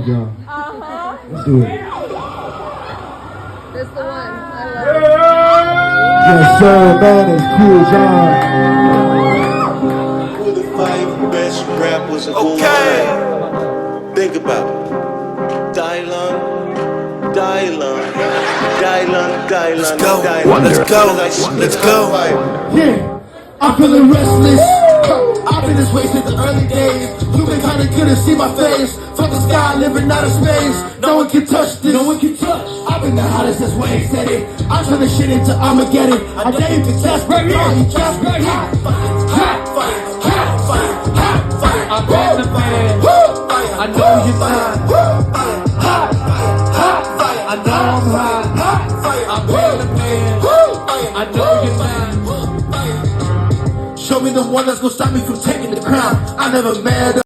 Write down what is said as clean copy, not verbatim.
love y'all. Let's do it. That's the one. I love it. Yes, sir, man, it's Kuljon. Who the 5 best rappers of all time? Think about it. Dylan. Let's go. Let's go. Yeah, I'm feeling restless. I've been this way since the early days. You've been kinda good to see my face. From the sky, living out of space. No one can touch this. No one can touch. I've been the hottest since Wayne said it. I turn this shit into Armageddon. I dare you to test right here. You just right here. I've been the man. I know you're not. I know I'm hot. I've been the man. I know you're not. Show me the one that's gonna stop me from taking the crown. I never met